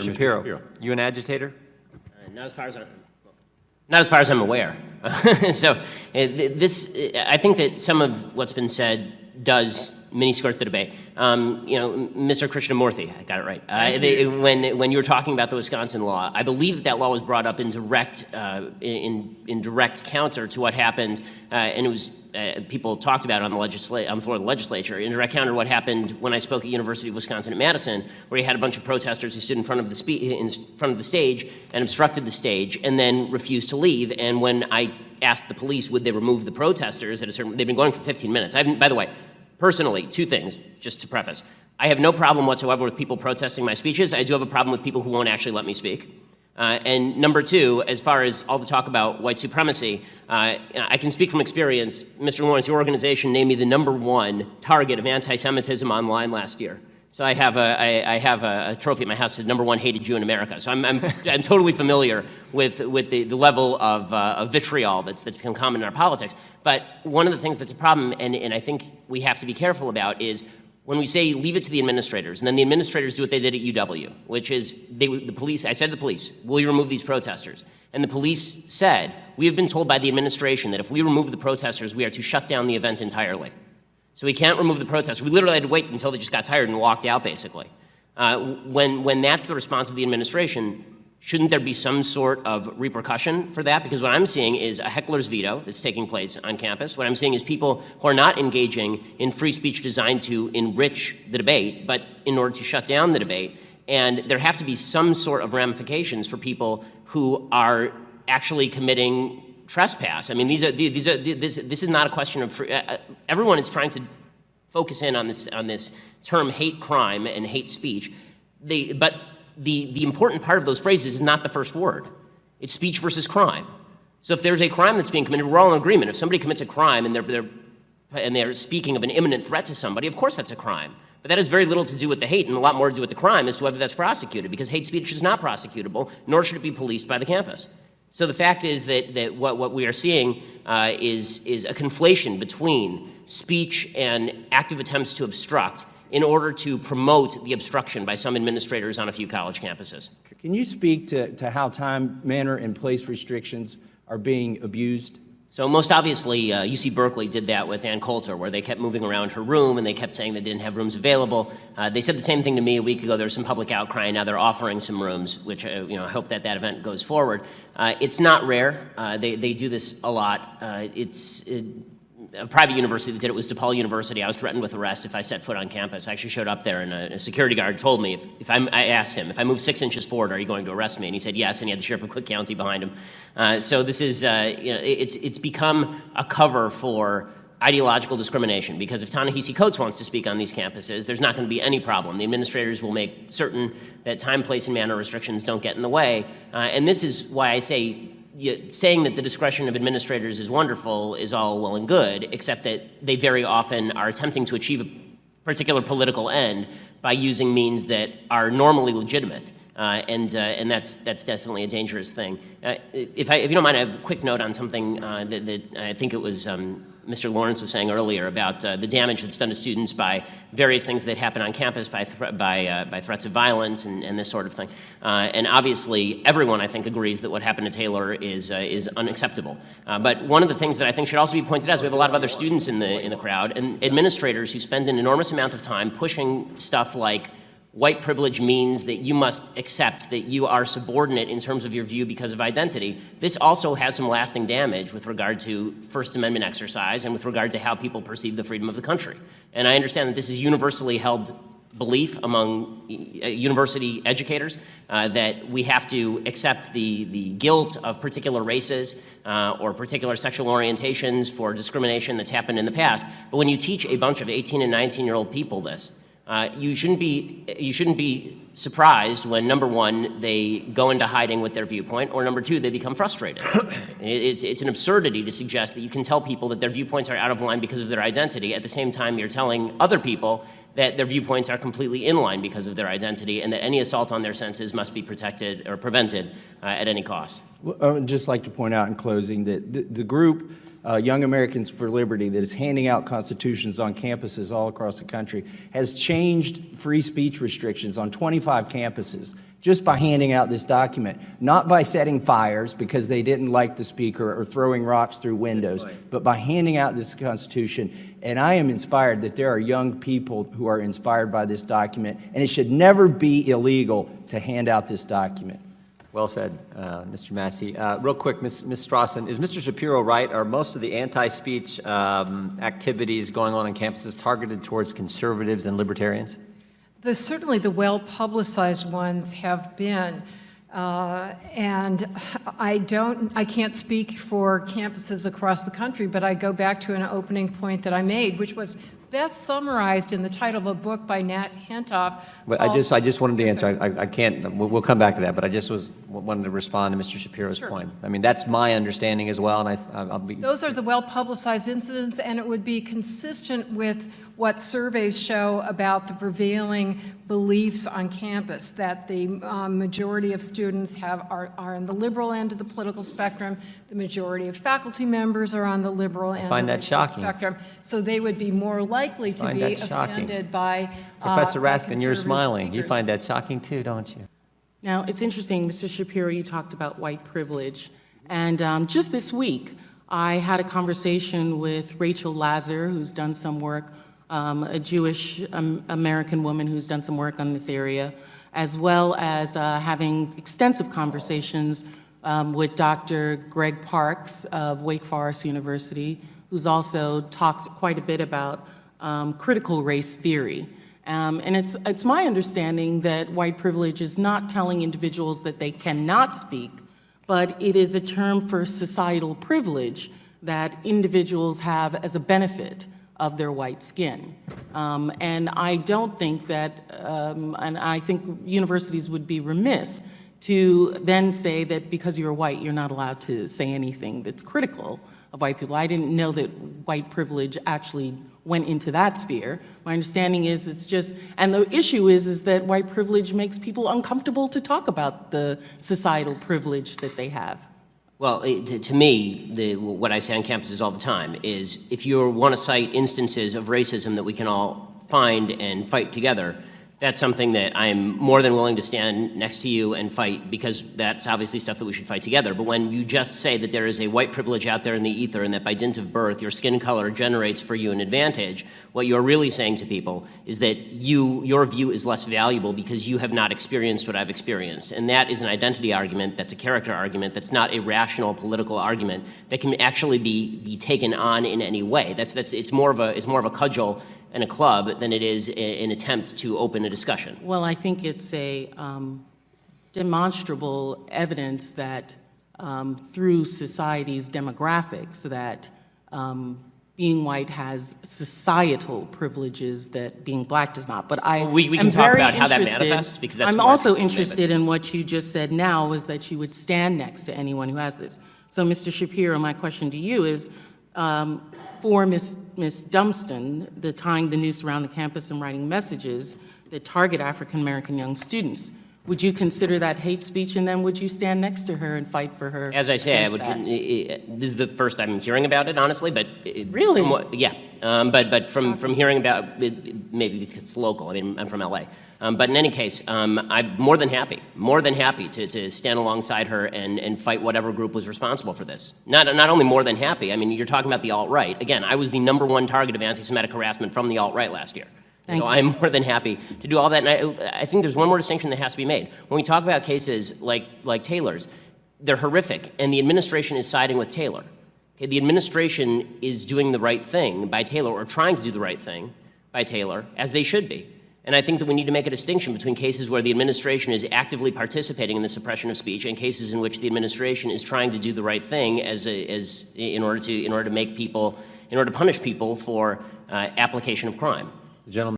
Shapiro, you an agitator? Not as far as I'm aware. So I think that some of what's been said does mini-skirt the debate. Mr. Krishnamurthy, I got it right. When you were talking about the Wisconsin law, I believe that law was brought up in direct counter to what happened, and it was people talked about it on the floor of the legislature. In direct counter to what happened when I spoke at University of Wisconsin at Madison, where you had a bunch of protesters who stood in front of the stage and obstructed the stage, and then refused to leave. And when I asked the police would they remove the protesters at a certain, they've been going for 15 minutes. By the way. Personally, two things, just to preface. I have no problem whatsoever with people protesting my speeches. I do have a problem with people who won't actually let me speak. And number two, as far as all the talk about white supremacy, I can speak from experience. Mr. Lawrence, your organization named me the #1 target of anti-Semitism online last year. So I have a trophy at my house that says #1 hated Jew in America. So I'm totally familiar with the level of vitriol that's become common in our politics. But one of the things that's a problem, and I think we have to be careful about, is when we say leave it to the administrators, and then the administrators do what they did at UW, which is the police. I said to the police, "Will you remove these protesters?" And the police said, "We have been told by the administration that if we remove the protesters, we are to shut down the event entirely. So we can't remove the protesters." We literally had to wait until they just got tired and walked out, basically. When that's the response of the administration, shouldn't there be some sort of repercussion for that? Because what I'm seeing is a heckler's veto that's taking place on campus. What I'm seeing is people who are not engaging in free speech designed to enrich the debate, but in order to shut down the debate. And there have to be some sort of ramifications for people who are actually committing trespass. I mean, this is not a question of free, everyone is trying to focus in on this term hate crime and hate speech. But the important part of those phrases is not the first word. It's speech versus crime. So if there's a crime that's being committed, we're all in agreement. If somebody commits a crime and they're speaking of an imminent threat to somebody, of course that's a crime. But that has very little to do with the hate and a lot more to do with the crime as to whether that's prosecuted, because hate speech is not prosecutable, nor should it be policed by the campus. So the fact is that what we are seeing is a conflation between speech and active attempts to obstruct in order to promote the obstruction by some administrators on a few college campuses. Can you speak to how time, manner, and place restrictions are being abused? So most obviously, UC Berkeley did that with Ann Coulter, where they kept moving around her room and they kept saying they didn't have rooms available. They said the same thing to me a week ago. There was some public outcry, and now they're offering some rooms, which I hope that event goes forward. It's not rare. They do this a lot. A private university that did it was DePaul University. I was threatened with arrest if I set foot on campus. I actually showed up there, and a security guard told me, I asked him, if I move 6 inches forward, are you going to arrest me? And he said yes, and he had the sheriff of Cook County behind him. So this is, it's become a cover for ideological discrimination, because if Ta-Nehisi Coates wants to speak on these campuses, there's not going to be any problem. The administrators will make certain that time, place, and manner restrictions don't get in the way. And this is why I say, saying that the discretion of administrators is wonderful is all well and good, except that they very often are attempting to achieve a particular political end by using means that are normally legitimate. And that's definitely a dangerous thing. If you don't mind, I have a quick note on something that I think it was Mr. Lawrence was saying earlier about the damage that's done to students by various things that happen on campus, by threats of violence and this sort of thing. And obviously, everyone, I think, agrees that what happened to Taylor is unacceptable. But one of the things that I think should also be pointed out is we have a lot of other students in the crowd and administrators who spend an enormous amount of time pushing stuff like white privilege means that you must accept that you are subordinate in terms of your view because of identity. This also has some lasting damage with regard to First Amendment exercise and with regard to how people perceive the freedom of the country. And I understand that this is universally held belief among university educators that we have to accept the guilt of particular races or particular sexual orientations for discrimination that's happened in the past. But when you teach a bunch of 18 and 19-year-old people this, you shouldn't be surprised when, #1, they go into hiding with their viewpoint, or #2, they become frustrated. It's an absurdity to suggest that you can tell people that their viewpoints are out of line because of their identity. At the same time, you're telling other people that their viewpoints are completely in line because of their identity, and that any assault on their senses must be protected or prevented at any cost. Well, I would just like to point out in closing that the group Young Americans for Liberty, that is handing out constitutions on campuses all across the country, has changed free speech restrictions on 25 campuses just by handing out this document, not by setting fires because they didn't like the speaker or throwing rocks through windows, but by handing out this Constitution. And I am inspired that there are young people who are inspired by this document, and it should never be illegal to hand out this document. Well said, Mr. Massey. Real quick, Ms. Strawson, is Mr. Shapiro right? Are most of the anti-speech activities going on campuses targeted towards conservatives and libertarians? Certainly the well-publicized ones have been, and I can't speak for campuses across the country, but I go back to an opening point that I made, which was best summarized in the title of a book by Nat Hentoff. But I just wanted to answer. I can't. We'll come back to that. But I just wanted to respond to Mr. Shapiro's point. I mean, that's my understanding as well, and I'll be. Those are the well-publicized incidents, and it would be consistent with what surveys show about the prevailing beliefs on campus, that the majority of students are on the liberal end of the political spectrum, the majority of faculty members are on the liberal end of the spectrum, so they would be more likely to be offended by Professor Raskin, you're conservative smiling. speakers. You find that shocking too, don't you? Now, it's interesting, Mr. Shapiro, you talked about white privilege, and just this week, I had a conversation with Rachel Lazar, who's done some work, a Jewish American woman who's done some work on this area, as well as having extensive conversations with Dr. Greg Parks of Wake Forest University, who's also talked quite a bit about critical race theory. And it's my understanding that white privilege is not telling individuals that they cannot speak, but it is a term for societal privilege that individuals have as a benefit of their white skin. And I don't think that, and I think universities would be remiss to then say that because you're white, you're not allowed to say anything that's critical of white people. I didn't know that white privilege actually went into that sphere. My understanding is it's just, and the issue is that white privilege makes people uncomfortable to talk about the societal privilege that they have. Well, to me, what I say on campuses all the time is if you want to cite instances of racism that we can all find and fight together, that's something that I'm more than willing to stand next to you and fight, because that's obviously stuff that we should fight together. But when you just say that there is a white privilege out there in the ether and that by dint of birth your skin color generates for you an advantage, what you're really saying to people is that your view is less valuable because you have not experienced what I've experienced. And that is an identity argument, that's a character argument, that's not a rational political argument that can actually be taken on in any way. It's more of a cudgel and a club than it is an attempt to open a discussion. Well, I think it's a demonstrable evidence that through society's demographics that being white has societal privileges that being black does not. But we can talk about how that manifests, because that's I'm more also interesting, interested in what you just said now, is that you would stand next to anyone who has this. So, Mr. Shapiro, my question to you is, for Ms. Dunston, the tying the noose around the campus and writing messages that target African-American young students, would you consider that hate speech, and then would you stand next to her and fight for her? As I say, against that? This is the first I'm hearing about it, honestly, but... Really? Yeah, but from hearing about it, maybe because it's local, I mean, I'm from LA. But in any case, I'm more than happy to stand alongside her and fight whatever group was responsible for this. Not only more than happy, I mean, you're talking about the alt-right. Again, I was the #1 target of anti-Semitic harassment from the alt-right last year. So I'm more than happy to do all that. And I think there's one more distinction that has to be made. When we talk about cases like Taylor's, they're horrific, and the administration is siding with Taylor. Okay, the administration is doing the right thing by Taylor, or trying to do the right thing by Taylor, as they should be. And I think that we need to make a distinction between cases where the administration is actively participating in the suppression of speech and cases in which the administration is trying to do the right thing in order to punish people for application of crime. The gentleman.